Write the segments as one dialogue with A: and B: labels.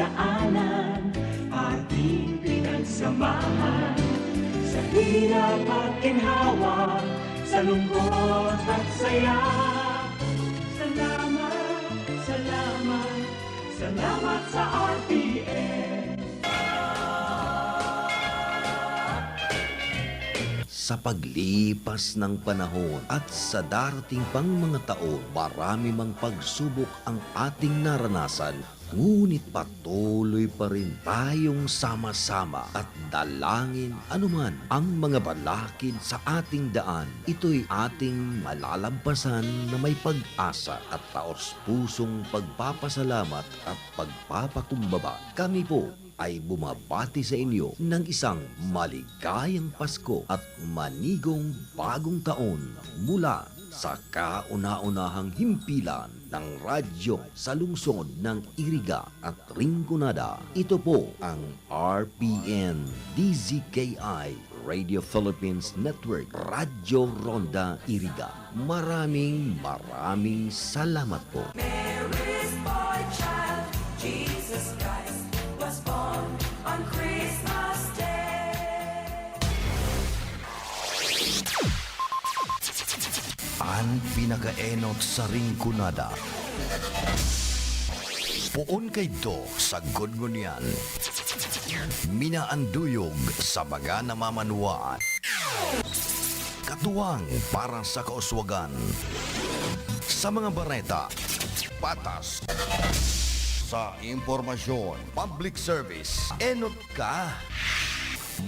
A: pinagdaanan, ating pinagsamahan. Sa hirap at ginhawa, sa lungkot at saya. Salamat, salamat, salamat sa RPN.
B: Sa paglipas ng panahon at sa darating pang mga taon, marami mang pagsubok ang ating naranasan, ngunit patuloy pa rin tayong sama-sama at dalangin anuman ang mga balakid sa ating daan. Ito'y ating malalampasan na may pag-asa at taos-pusong pagpapasalamat at pagpapakumbaba. Kami po ay bumabati sa inyo ng isang maligayang Pasko at manigong bagong taon mula sa kauna-unahang himpilan ng radyo sa lungsod ng Iriga at Rinconada. Ito po ang RPN DZKI Radio Philippines Network, Radyo Ronda Iriga. Maraming salamat po.
C: Mary's boy child, Jesus Christ, was born on Christmas Day.
B: Ang pinakaenot sa Rinconada. Puon kay do sa gudgunyan. Minaanduyog sa mga namamanwaan. Katuwang para sa kauswagan. Sa mga bareta, patas. Sa impormasyon, public service, enot ka.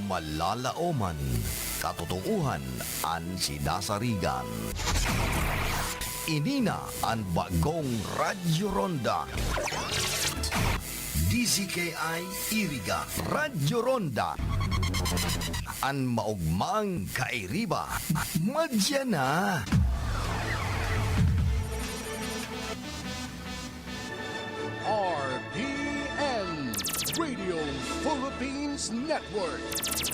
B: Malalaoman, katotohanan ang sinasarigan. Inina ang bagong Radyo Ronda. DZKI Iriga, Radyo Ronda. Ang maugmang kairiba, madya na.
D: RPN Radio Philippines Network,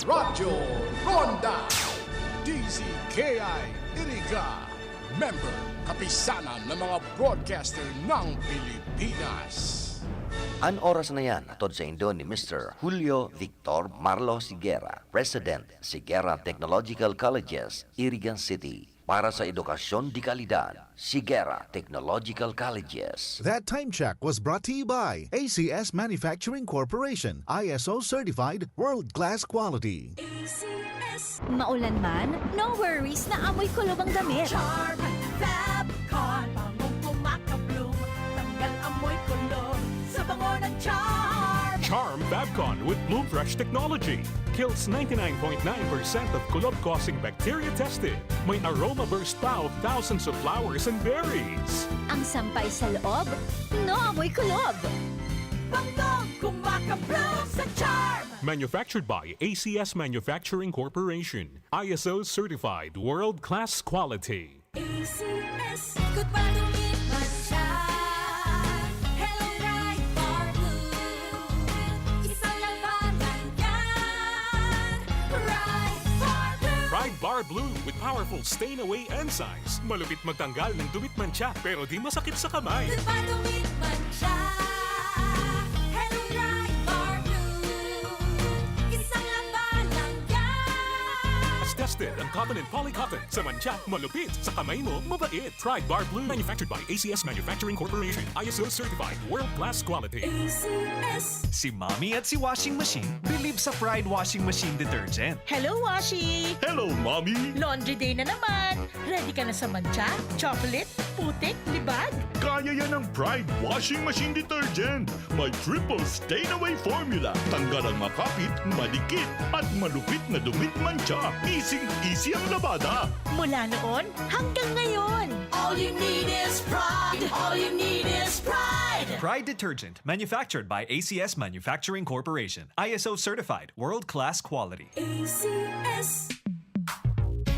D: Radyo Ronda, DZKI Iriga, member kapisanan ng mga broadcaster ng Pilipinas.
B: Ang oras na yan, atod sa Indo ni Mr. Julio Victor Marlo Siguera, President, Siguera Technological Colleges, Irigan City. Para sa edukasyon di kalidad, Siguera Technological Colleges.
E: That time check was brought to you by ACS Manufacturing Corporation, ISO certified world-class quality.
C: ACS
F: Maulan man, no worries na amoy kulob ang damit.
C: Charm Fabcon, bangong kumakabloom, tanggal amoy kulo sa bango ng Charm.
G: Charm Fabcon with Bloom Fresh technology. Kills 99.9% of kulob-causing bacteria tested. May aroma burst pa of thousands of flowers and berries.
F: Ang sampay sa loob, no amoy kulob.
C: Bangong kumakabloom sa Charm.
G: Manufactured by ACS Manufacturing Corporation. ISO certified world-class quality.
C: ACS, ikot pa lumipas siya. Hello, right or blue. Isang labanan yan. Right for blue.
G: Pride Bar Blue with powerful stain-away enzymes. Malupit magtanggal ng dumit mancha pero di masakit sa kamay.
C: Ikot pa lumipas siya. Hello, right or blue. Isang labanan yan.
G: As tested ang cotton and polycotton. Sa mancha, malupit. Sa kamay mo, mabait. Pride Bar Blue. Manufactured by ACS Manufacturing Corporation. ISO certified world-class quality.
C: ACS.
H: Si Mommy at si Washing Machine believe sa Pride Washing Machine Detergent.
I: Hello, Washi!
G: Hello, Mommy!
I: Laundry day na naman! Ready ka na sa mancha, chocolate, putik, libag?
J: Kaya yan ang Pride Washing Machine Detergent. May triple stain-away formula. Tanggal ang makapit, malikit, at malupit na dumit mancha. Easy ang labada.
I: Mula noon hanggang ngayon!
C: All you need is pride. All you need is pride.
H: Pride Detergent, manufactured by ACS Manufacturing Corporation. ISO certified, world-class quality.
C: ACS.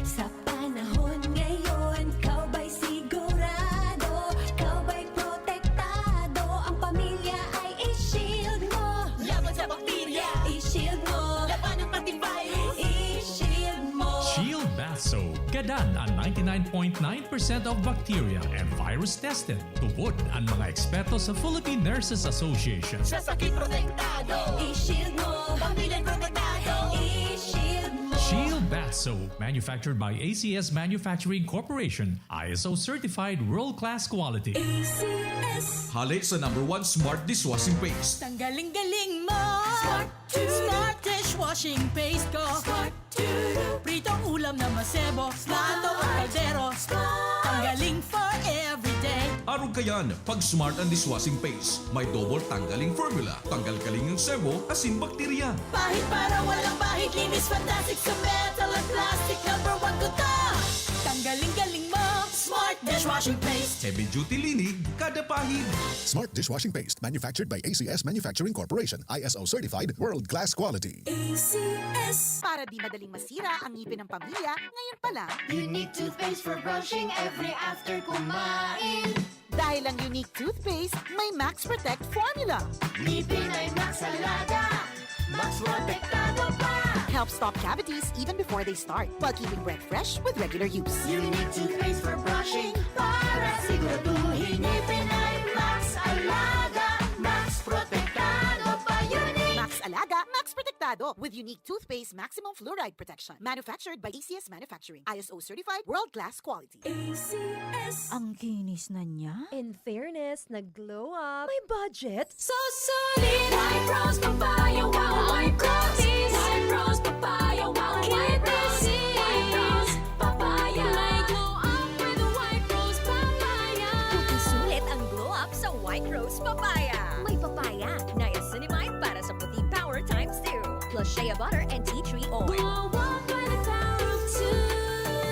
C: Sa panahon ngayon, kau ba'y sigurado? Kau ba'y protektado? Ang pamilya ay i-shield mo. Laban sa bakterya, i-shield mo. Laban ng patibay, i-shield mo.
K: Shield Bath Soap. Get Dekalidad ang 99.9% of bacteria and virus tested. Tupod ang mga eksperto sa Philippine Nurses Association.
C: Sa sakit protektado, i-shield mo. Pamilya protektado, i-shield mo.
K: Shield Bath Soap, manufactured by ACS Manufacturing Corporation, ISO certified world-class quality.
C: ACS.
L: Halik sa #1 Smart Dishwashing Paste.
I: Tanggaling-galing mo. Smart dishwashing paste ko. Pritong ulam na masebo. Plato o kaldero. Tanggaling for everyday.
L: Arog kayan, pag Smart ang Dishwashing Paste, may double tanggaling formula. Tanggal-galing ng sebo, asin bakterya.
I: Pahit para walang bahid. Linis fantastic sa metal at plastic. #1 ko to. Tanggaling-galing mo. Smart dishwashing paste.
L: Heavy duty linig, kada pahid.
D: Smart Dishwashing Paste, manufactured by ACS Manufacturing Corporation, ISO certified, world-class quality.
C: ACS.
M: Para di madaling masira ang ngipin ng pamilya, ngayon pa lang.
C: Unique toothpaste for brushing every after kumain.
M: Dahil ang unique toothpaste, may Max Protect formula.
C: Ngipin ay Max Alaga. Max Protektado pa.
M: Helps stop cavities even before they start, while keeping breath fresh with regular use.
C: Unique toothpaste for brushing para siguraduhin ngipin ay Max Alaga. Max Protektado pa. Unique.
M: Max Alaga, Max Protectado with unique toothpaste maximum fluoride protection. Manufactured by ACS Manufacturing. ISO certified world-class quality.
C: ACS.
F: Ang kinis na niya. In fairness, nag-glow up. May budget.
C: So solid. White Rose Papaya. Wow. White Rose. White Rose Papaya. Wow. White Rose. White Rose Papaya. May glow up with White Rose Papaya.
F: Sulit ang glow up sa White Rose Papaya. May papaya, niacinamide para sa puti power times 2. Plus shea butter and tea tree oil.
C: Glow up by the power of 2.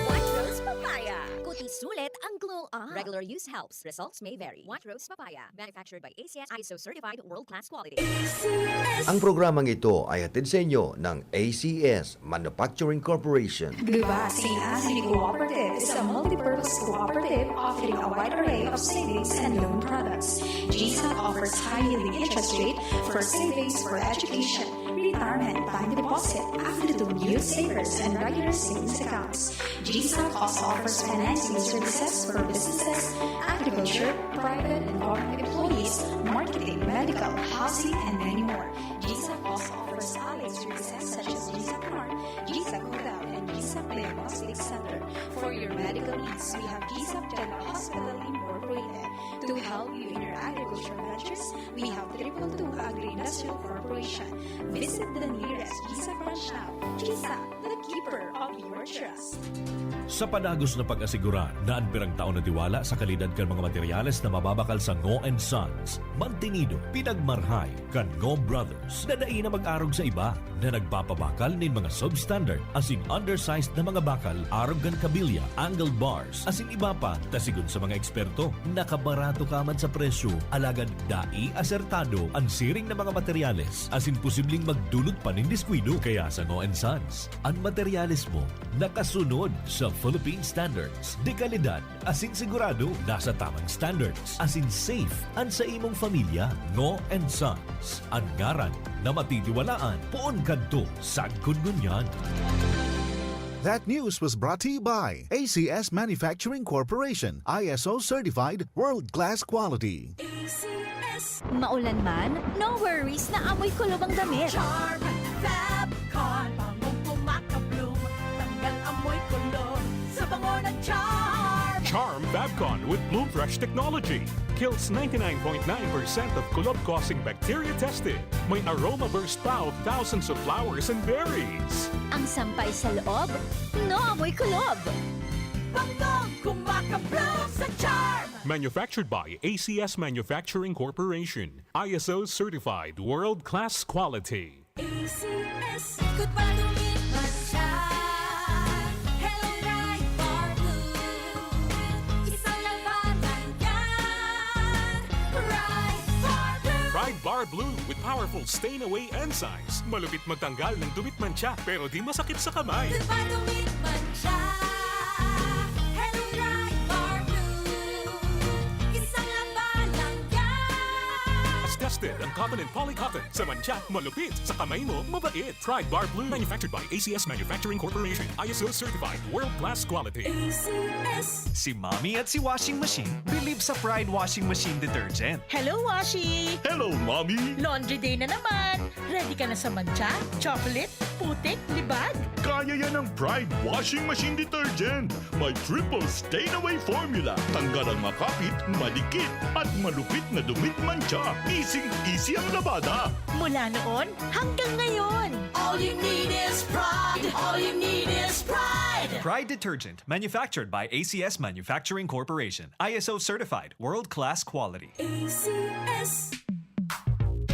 F: White Rose Papaya. Kuti sulit ang glow up. Regular use helps. Results may vary. White Rose Papaya. Manufactured by ACS ISO certified world-class quality.
C: ACS.
B: Ang programang ito ay hatid sa inyo ng ACS Manufacturing Corporation.
N: Guba St. Anthony Cooperative is a multi-purpose cooperative offering a wide array of savings and loan products. GSAP offers high-yielding interest rate for savings for education, retirement, bank deposit, after-to youth savers, and regular savings accounts. GSAP also offers financing services for businesses, agriculture, private and government employees, marketing, medical, housing, and many more. GSAP also offers allied services such as GSAP North, GSAP Hotel, and GSAP Diagnostic Center. For your medical needs, we have GSAP General Hospital Incorporated. To help you in your agricultural ventures, we have 222 Agri-Industrial Corporation. Visit the nearest GSAP branch now. GSAP, the keeper of your trust.
O: Sa panagos na pag-asigura na ang pirang taon na tiwala sa kalidad kan mga materyales na mababakal sa Ngo & Sons, mantinido, pinagmarhay kan Ngo Brothers na dai na mag-arog sa iba na nagpapabakal nin mga substandard as in undersized na mga bakal, arog kan kabilya, angled bars, as in iba pa, tasigon sa mga eksperto, nakabarato ka man sa presyo, alagad dai asertado ang siring na mga materyales as in posibleng magdulot pa nin diskwido. Kaya sa Ngo & Sons, ang materyales mo nakasunod sa Philippine standards. Dekalidad, asin sigurado, nasa tamang standards. Asin safe, ang sa imong familia. Ngo & Sons, ang ngaran na matitiwalaan. Poon kadto, sagkod ngunyan.
E: That news was brought to you by ACS Manufacturing Corporation, ISO certified, world-class quality.
C: ACS.
F: Maulan man, no worries na amoy kulob ang damit.
C: Charm Fabcon. Bangong kumakabloom. Tanggal amoy kulob sa bango ng Charm.
G: Charm Fabcon with Bloom Fresh technology. Kills 99.9% of kulob-causing bacteria tested. May aroma burst pa of thousands of flowers and berries.
F: Ang sampay sa loob, no amoy kulob.
C: Bangong kumakabloom sa Charm.
G: Manufactured by ACS Manufacturing Corporation. ISO certified world-class quality.
C: ACS. Ikot pa lumipas siya. Hello, Bright Bar Blue. Isang labanan yan. Bright Bar Blue.
G: Pride Bar Blue with powerful stain-away enzymes. Malupit magtanggal ng dumit mancha pero di masakit sa kamay.
C: Ikot pa lumipas siya. Hello, Bright Bar Blue. Isang labanan yan.
G: As tested ang cotton and polycotton. Sa mancha, malupit. Sa kamay mo, mabait. Pride Bar Blue. Manufactured by ACS Manufacturing Corporation. ISO certified. World-class quality.
I: ACS.
H: Si Mommy at si Washing Machine believe sa Pride Washing Machine Detergent.
I: Hello, Washi!
J: Hello, Mommy!
I: Laundry day na naman! Ready ka na sa mancha, chocolate, putik, libag?
J: Kaya yan ng Pride Washing Machine Detergent. May triple stain-away formula. Tanggal ang makapit, malikit, at malupit na dumit mancha. Easy ang labada.
I: Mula noon hanggang ngayon. All you need is pride. All you need is pride.
H: Pride Detergent. Manufactured by ACS Manufacturing Corporation. ISO certified. World-class quality.
I: ACS.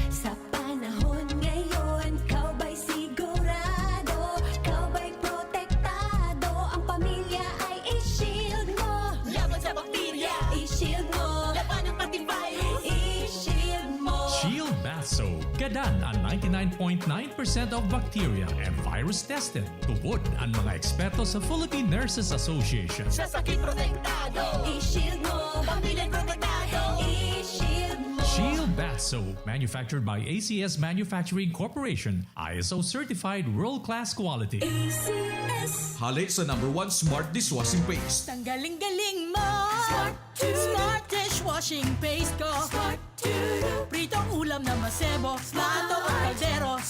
I: Sa panahon ngayon, kau ba'y sigurado? Kau ba'y protektado? Ang pamilya ay i-shield mo. Laban sa bakterya, i-shield mo. Laban ng pati virus, i-shield mo.
K: Shield Bath Soap. Gadan ang 99.9% of bacteria and virus tested. Tupod ang mga eksperto sa Philippine Nurses Association.
I: Sa sakit protektado, i-shield mo. Pamilya protektado, i-shield mo.
K: Shield Bath Soap, manufactured by ACS Manufacturing Corporation, ISO certified world-class quality.
I: ACS.
L: Hali sa #1 Smart Dishwashing Paste.
I: Tanggaling-galing mo. Smart dishwashing paste ko. Pritong ulam na masebo. Plato o kaldero.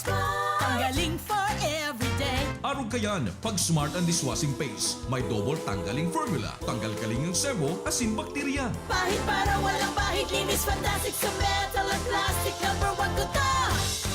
I: Tanggaling for everyday.
L: Araw kayan, pag Smart ang Dishwashing Paste, may double tanggaling formula. Tanggal kaling ng sebo, asin bakterya.
I: Pahit para walang bahid. Linis fantastic sa metal at plastic. #1 ko to.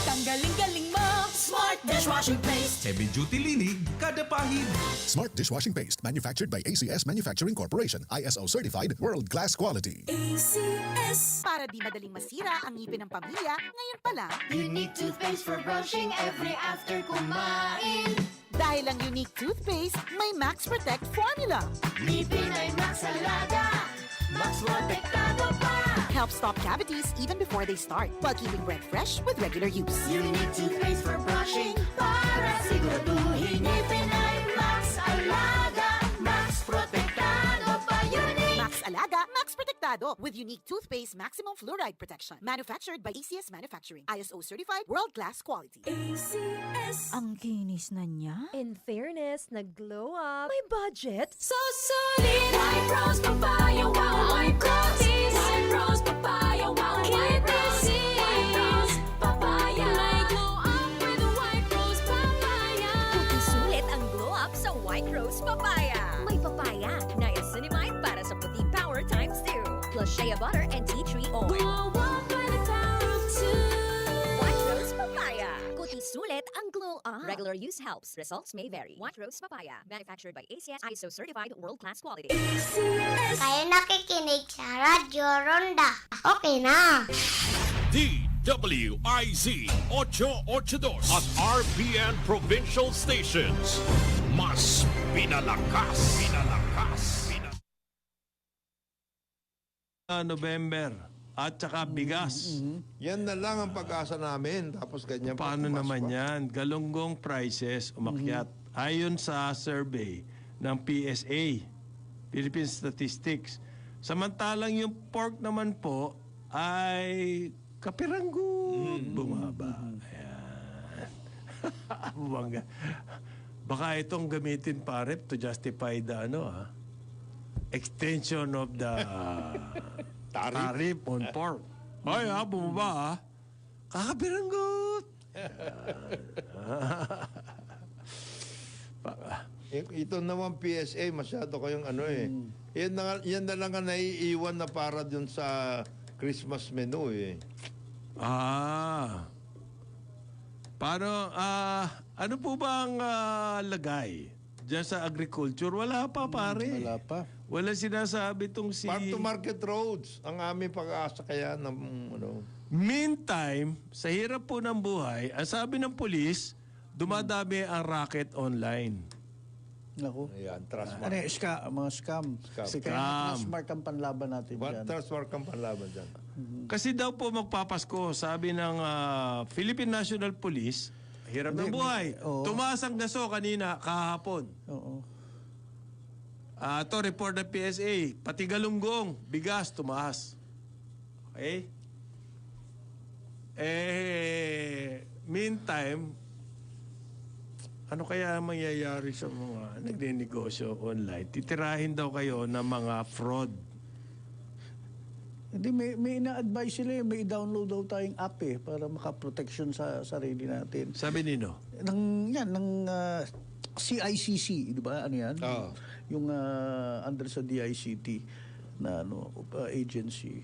I: Tanggaling-galing mo. Smart dishwashing paste.
L: Heavy duty linig, kada pahid.
D: Smart Dishwashing Paste, manufactured by ACS Manufacturing Corporation. ISO certified, world-class quality.
I: ACS.
M: Para di madaling masira ang ngipin ng pamilya, ngayon pa lang.
C: Unique toothpaste for brushing every after kumain.
M: Dahil ang unique toothpaste, may Max Protect formula.
C: Ngipin ay Max Alaga. Max Protektado pa.
M: Helps stop cavities even before they start, while keeping breath fresh with regular use.
C: Unique toothpaste for brushing para siguraduhin ngipin ay Max Alaga. Max Protektado pa. Unique.
M: Max Alaga, Max Protectado with unique toothpaste maximum fluoride protection. Manufactured by ACS Manufacturing. ISO certified, world-class quality.
I: ACS.
F: Ang kinis na niya. In fairness, nag-glow up. May budget.
I: So solid. White rose papaya, wow, white roses. White rose papaya, wow, white roses. White rose papaya. May glow up with white rose papaya.
F: Puti sulit ang glow up sa White Rose Papaya. May papaya, niacinamide para sa puti power times 2. Plus shea butter and tea tree oil.
I: Glow up by the power of 2.
F: White Rose Papaya. Puti sulit ang glow up. Regular use helps. Results may vary. White Rose Papaya. Manufactured by ACS ISO certified world-class quality.
C: Kayo nakikinig sa Radyo Ronda. Okay na.
G: DWIZ 882 at RPN Provincial Stations. Mas pinalakas.
P: November at saka bigas.
Q: Yan na lang ang pag-asa namin. Tapos ganyan pa.
P: Paano naman yan? Galunggong prices umakyat. Ayon sa survey ng PSA, Philippine Statistics. Samantalang yung pork naman po ay kapiranggo bumaba. Ayan. Bumangga. Baka itong gamitin pa rep to justify the extension of the tariff on pork. Ay bumaba kakapiranggot.
Q: Ito naman PSA, masyado kayong yan na lang ang naiiwan na para dun sa Christmas menu
P: Paano, ano po ba ang lagay diyan sa agriculture? Wala pa, pare.
Q: Wala pa.
P: Wala sinasabi tong si...
Q: Farm to market roads, ang aming pag-asa kaya ng
P: Meantime, sa hirap po ng buhay, ang sabi ng pulis, dumadami ang racket online.
R: Naku.
Q: Ayan, trust
R: Ano yung mga scam. Smart ang panlaban natin dyan.
Q: Smart ang panlaban dyan.
P: Kasi daw po magpapasko, sabi ng Philippine National Police, hirap ng buhay. Tumaas ang gaso kanina, kahapon.
R: Oo.
P: Ito, report ng PSA, pati galunggong, bigas, tumaas. Okay? Meantime, ano kaya mangyayari sa mga nagninegosyo online? Titirahin daw kayo ng mga fraud.
R: Hindi, may ina-advise sila, may i-download daw tayong app para makaprotection sa sarili natin.
P: Sabi nino?
R: Ng CICC, di ba? Ano yan? Yung under sa DICT na agency.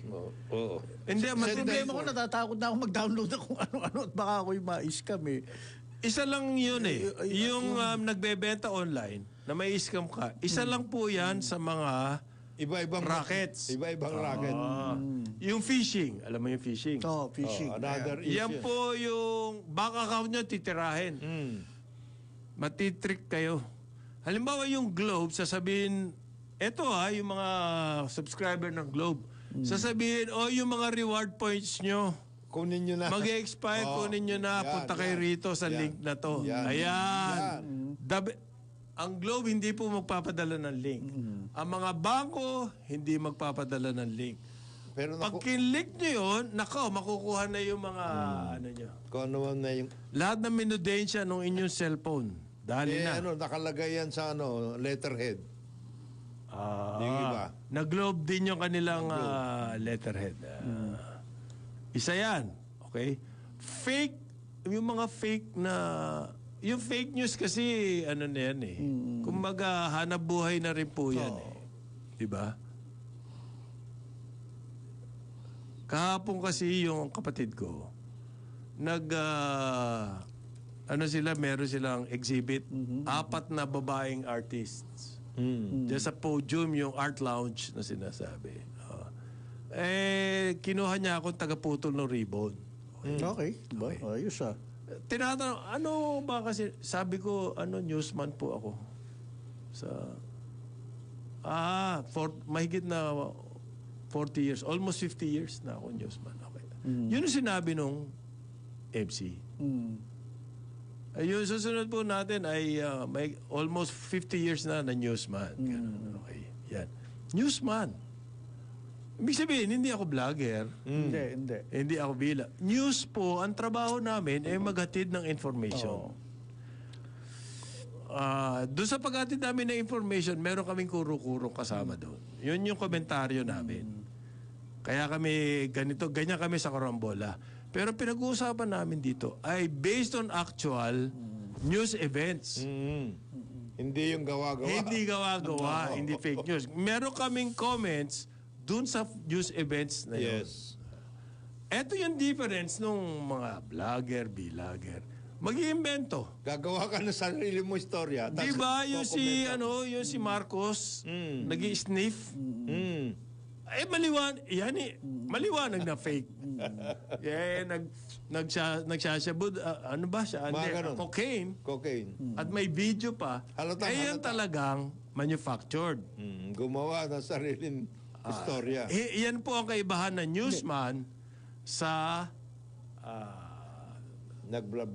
P: Hindi,
R: problema ko, natatakot na ako mag-download na kung ano-ano at baka ako'y ma-scam
P: Isa lang yun yung nagbebenta online na may scam ka, isa lang po yan sa mga
Q: iba-ibang
P: rackets.
Q: Iba-ibang racket.
P: Yung phishing. Alam mo yung phishing?
R: Phishing.
Q: Another issue.
P: Yan po yung bank account nyo titirahin. Matitrick kayo. Halimbawa yung Globe, sasabihin, eto yung mga subscriber ng Globe. Sasabihin, yung mga reward points nyo,
Q: kunin nyo na.
P: mag-expire, kunin nyo na. Punta kayo rito sa link na to. Ayan. Ang Globe hindi po magpapadala ng link. Ang mga bangko, hindi magpapadala ng link.
Q: Pero
P: pag kinlik nyo yun, makukuha na yung mga ano nyo.
Q: Kung ano na yung...
P: Lahat ng minudensya ng inyong cellphone. Dali na.
Q: Nakalagay yan sa letterhead. Yung iba.
P: Na-Globe din yung kanilang letterhead. Isa yan. Okay? Fake, yung mga fake na... Yung fake news kasi, ano na yan Kumbaga, hanap buhay na rin po yan Diba? Kahapon kasi yung kapatid ko, meron silang exhibit, 4 na babaeng artists. Diyan sa podium, yung art lounge na sinasabi. Kinuha niya akong tagaputol ng ribbon.
R: Okay. Ayos
P: Tinatanong, ano ba kasi, sabi ko, newsman po ako. Mahigit na 40 years, almost 50 years na ako newsman. Okay. Yun ang sinabi nung MC. Yung susunod po natin ay may almost 50 years na newsman. Okay. Yan. Newsman. Ibig sabihin, hindi ako vlogger.
R: Hindi.
P: Hindi ako bila. News po, ang trabaho namin ay maghatid ng information. Doon sa paghatid namin ng information, meron kaming kuro-kurong kasama doon. Yun yung komentaryo namin. Kaya kami, ganyan kami sa Karambola. Pero pinag-uusapan namin dito ay based on actual news events.
Q: Hindi yung gawa-gawa.
P: Hindi gawa-gawa, hindi fake news. Meron kaming comments dun sa news events na yun.
Q: Yes.
P: Ito yung difference nung mga vlogger, vlogger. Mag-iimbento.
Q: Gagawa ka ng sarili mo istorya.
P: Di ba yung si Marcos, nag-i-sniff? Maliwanag na fake. Nagsasabud, ano ba siya? Cocaine. At may video pa. Yan talagang manufactured.
Q: Gumawa ng sariling istorya.
P: Yan po ang kaibahan ng newsman sa
Q: nag-vlog.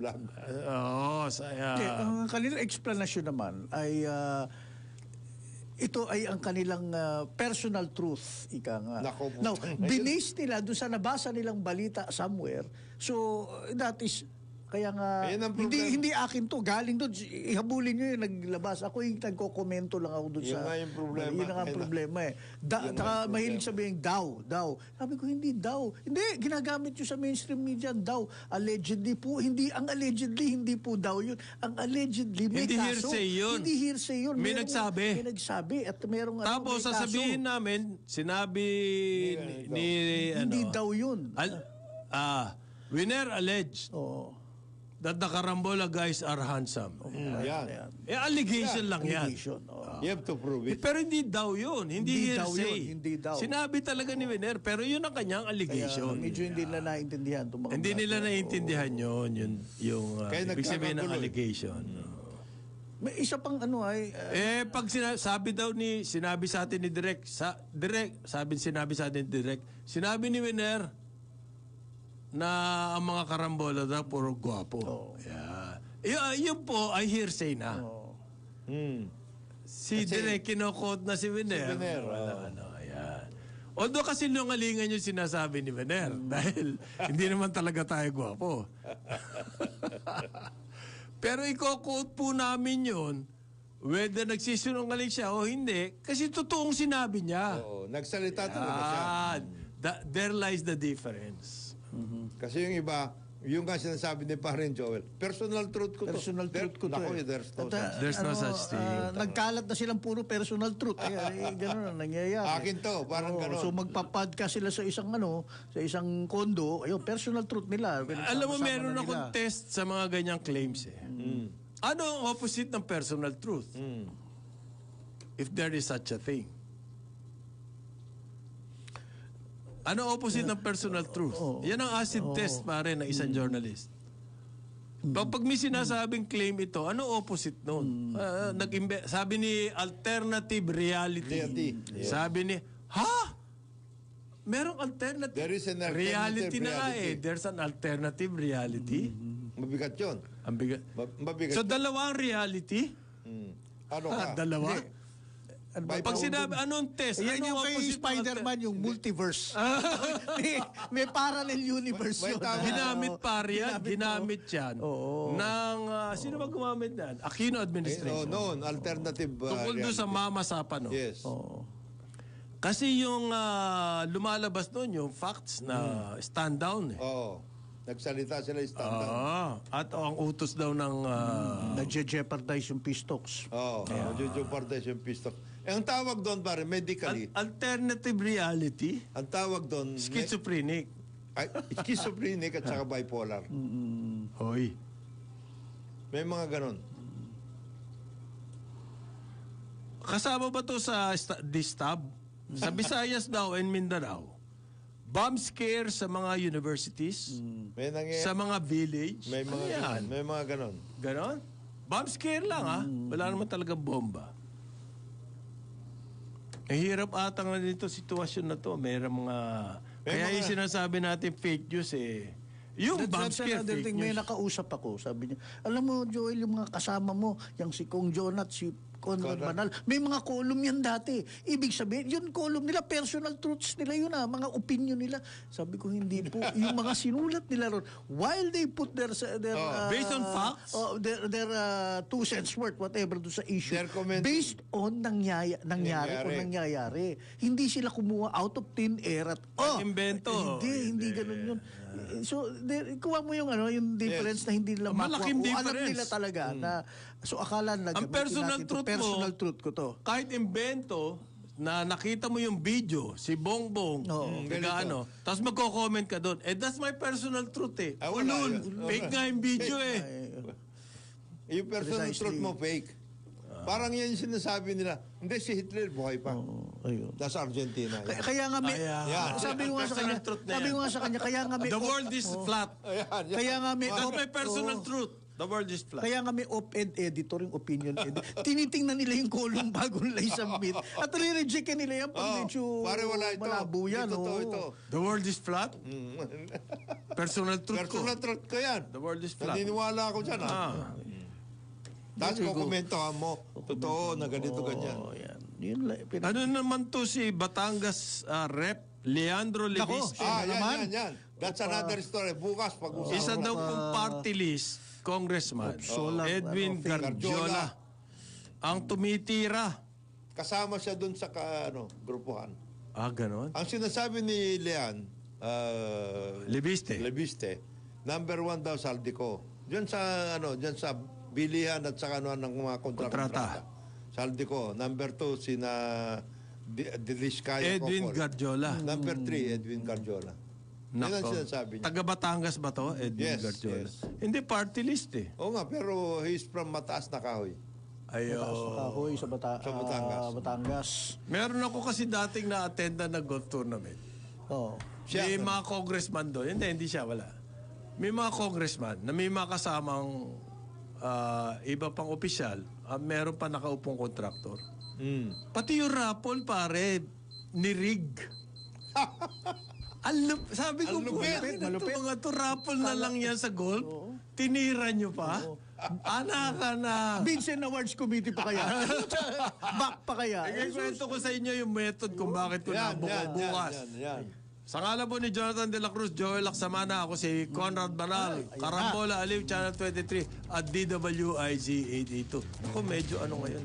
R: Ang kanilang explanation naman ay ito ay ang kanilang personal truth, ika nga. Now, binis nila doon sa nabasa nilang balita somewhere. So, that is... Kaya nga, hindi akin to. Galing doon, ihabulin nyo yung naglabas. Ako yung nagko-komento lang ako doon sa...
Q: Yun problema.
R: Yun ang problema mahilig sabihin, daw. Sabi ko, hindi daw. Hindi, ginagamit nyo sa mainstream media, daw. Allegedly po, hindi po daw yun. Ang allegedly, may
P: hindi
R: kaso.
P: Hearsay yun.
R: Hindi hearsay yun.
P: May nagsabi.
R: At merong
P: tapos,
R: may
P: sasabihin
R: kaso.
P: namin, sinabi ni
R: hindi daw yun.
P: Winner alleged. That the Karambola guys are handsome. Allegation lang yan.
Q: You have to prove it.
P: Pero hindi daw yun. Hindi
R: Hindi
P: hearsay.
R: daw.
P: Sinabi talaga ni Winner, pero yun ang kanyang allegation.
R: Medyo hindi nila naintindihan.
P: Hindi nila naintindihan yun. Yung ibig sabihin ng allegation.
R: May isa pang
P: pag sinabi sa atin ni Direk, sinabi sa atin ni Direk, sinabi ni Winner, na ang mga Karambola daw puro gwapo. Yun po ay hearsay na. Si Direk kinokot na si Winner. Although kasi lungalingan yung sinasabi ni Vener dahil hindi naman talaga tayo gwapo. Pero i-quote po namin yun, whether nagsisinungaling siya o hindi, kasi totoong sinabi niya.
Q: Oo, nagsalita talaga siya.
P: There lies the difference.
Q: Kasi yung iba, yung nga sinasabi ni Parin Joel, personal truth ko to.
R: Personal truth ko to.
Q: Naku,
R: Eh.
Q: there's no
R: At,
Q: such.
P: There's no such thing.
R: Nagkalat na silang puro personal truth. Kaya gano'n ang nangyayari.
Q: Akin to, parang gano'n.
R: So magpa-podcast sila sa isang sa isang kondo, ayun, personal truth nila.
P: Alam mo, meron akong test sa mga ganyang claims eh. Ano ang opposite ng personal truth? If there is such a thing. Ano ang opposite ng personal truth? Yan ang acid test pare ng isang journalist. Pag may sinasabing claim ito, ano opposite nun? Sabi ni alternative reality.
Q: Yeah.
P: Sabi ni, merong alternative.
Q: There is an alternative
P: reality na nga
Q: reality.
P: There's an alternative reality.
Q: Mabigat yun.
P: Ang bigat.
Q: Mabigat
P: So
Q: yun.
P: dalawang reality?
Q: Ano ka?
P: Dalawa? Pag sinabi, anong test?
R: Yan
P: Anong
R: yung kay
P: opposite ng
R: Spider-Man, yung multiverse. may parallel universe yun.
P: Ginamit pare yan. Ginamit yan. Ng, sino ba gumamit yan? Aquino administration.
Q: Noon, alternative
P: Tungkol doon sa Mama Sapano.
Q: Yes.
P: Kasi yung lumalabas doon, yung facts na stand down eh.
Q: Oo. Nagsalita sila stand down.
P: At ang utos daw ng...
R: Nag-jeopardize yung peace talks.
Q: Oo. Nag-jeopardize yung peace talks. Ang tawag doon pare, medically.
P: Alternative reality?
Q: Ang tawag doon...
P: Schizophrenic.
Q: Schizophrenic at saka bipolar.
P: Hoy.
Q: May mga ganon.
P: Kasama ba to sa distab? Sa Visayas daw and Mindanao. Bomb scare sa mga universities,
Q: May
P: sa mga village.
Q: May mga ganon. May mga ganon.
P: Ganon? Bomb scare lang Wala naman talaga bomba. Ang hirap atang na dito sitwasyon na to. Mayroong mga... Kaya yung sinasabi natin fake news eh. Yung bomb scare, fake
R: May
P: news.
R: nakausap ako, sabi niya, alam mo, Joel, yung mga kasama mo, yung si Kong Jonat, si Conrad Banal, may mga column yan dati. Ibig sabihin, yun column nila, personal truths nila yun mga opinion nila. Sabi ko, hindi po. Yung mga sinulat nila ron, while they put their
P: based on facts?
R: Their 2 cents worth, whatever doon sa issue,
Q: Their comment-
R: based on nangyari. Hindi sila kumuha out of thin air at,
P: invento.
R: Hindi ganun yun. So, kuha mo yung difference na hindi nila
P: Malaking
R: makuha. Alam
P: difference.
R: nila talaga na, so akala na
P: Ang personal truth
R: personal truth ko to.
P: Kahit invento, na nakita mo yung video, si Bongbong, nag-ano, tapos magko-comment ka doon, that's my personal truth eh.
Q: Wala.
P: Fake nga yung video eh.
Q: Yung personal truth mo, fake. Parang yan yung sinasabi nila. Hindi, si Hitler buhay pa. Nasa Argentina. Yan.
R: Kaya nga may,
Q: Yan.
R: sabi ko nga sa kanya, kaya nga may,
P: The world is flat.
R: Kaya nga may,
P: That's my personal truth. The world is flat.
R: Kaya nga may op-ed editor, yung opinion editor. Tinitingnan nila yung column bago nila i-submit. At re-reject nila yan pag medyo
Q: pare, wala ito.
R: malabo yan.
Q: Ito.
P: The world is flat? Personal truth ko.
Q: Personal truth ko yan.
P: The world is flat.
Q: Naniniwala ako dyan. Tapos kukomentohan mo, totoo na ganito, ganyan.
P: Ano naman to si Batangas Rep Leandro Leviste?
Q: Yan. That's another story. Bukas pag-usapan.
P: Isa daw pong party list, Congressman Edwin Garjola. Ang tumitira.
Q: Kasama siya dun sa grupuhan.
P: Ganon?
Q: Ang sinasabi ni Lean,
P: Leviste,
Q: number 1 daw Saldico. Diyan sa bilihan at saka ng mga kontrata. Saldico. Number 2 sina Diliskaya
P: Edwin Garjola.
Q: Number 3 Edwin Garjola. Yan ang sinasabi niya.
P: Taga Batangas ba to, Edwin Garjola?
Q: Yes.
P: Hindi party list eh.
Q: Oo nga, pero he's from Mataas na Kahoy.
R: Mataas na Kahoy sa Batangas.
P: Meron ako kasi dating na-attendan na golf tournament. May mga congressman doon. Hindi siya, wala. May mga congressman na may mga kasamang iba pang opisyal, meron pa nakaupong kontraktor. Pati yung raffle, pare, nirig. Sabi ko po, malupit. Mga to raffle na lang yan sa golf. Tinira nyo pa. Anak ka na.
R: Vincent Awards Committee pa kaya? Back pa kaya?
P: Ikikwento ko sa inyo yung method kung bakit ko nabuko bukas.
Q: Yan.
P: Sa ngala po ni Jonathan De La Cruz, Joel Laksamana, ako si Conrad Banal, Karambola, Aliw, Channel 23, at DWIZ 882. Ako medyo ano ngayon,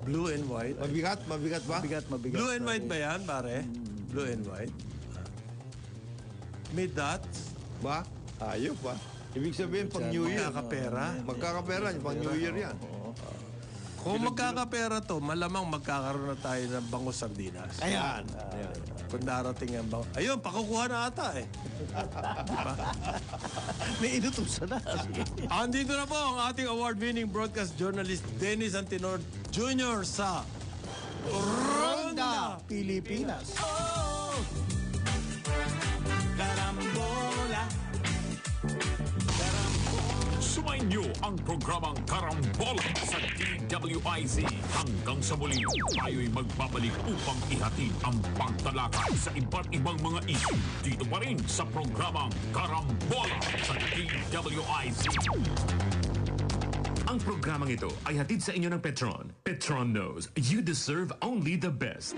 P: blue and white.
Q: Mabigat ba?
R: Mabigat.
P: Blue and white ba yan, pare? Blue and white. May dots.
Q: Ba? Ayop ba? Ibig sabihin, pang New Year.
P: Magkakapera.
Q: Magkakapera, pang New Year yan.
P: Kung magkakapera to, malamang magkakaroon na tayo ng bango sardinas.
Q: Ayan.
P: Kung darating ang bango. Ayun, pakukuha na ata eh.
R: May inutusan na.
P: Andito na po ang ating award-winning broadcast journalist Dennis Antinor Jr. sa Ronda
R: Pilipinas.
A: Karambola.
G: Sumainyo ang programang Karambola sa DWIZ. Hanggang sa muli, tayo'y magbabalik upang ihatid ang pagtalakay sa iba't ibang mga issue. Dito pa rin sa programang Karambola sa DWIZ.
S: Ang programang ito ay hatid sa inyo ng Petron. Petron knows you deserve only the best.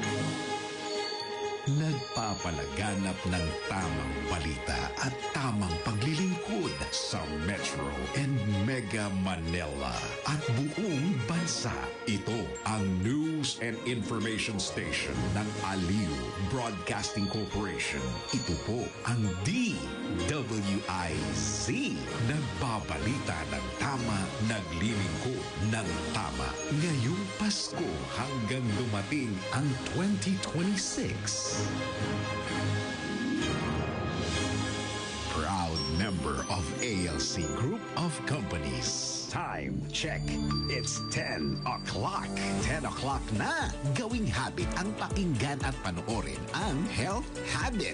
T: Nagpapalaganap ng tamang balita at tamang paglilingkod sa Metro and Mega Manila at buong bansa. Ito ang News and Information Station ng Aliw Broadcasting Corporation. Ito po ang DWIZ. Nagbabalita ng tama, naglilingkod ng tama. Ngayong Pasko hanggang dumating ang 2026. Proud member of ALC Group of Companies. Time check. It's 10 o'clock. 10 o'clock na. Gawing habit ang pakinggan at panoorin ang Health Habit.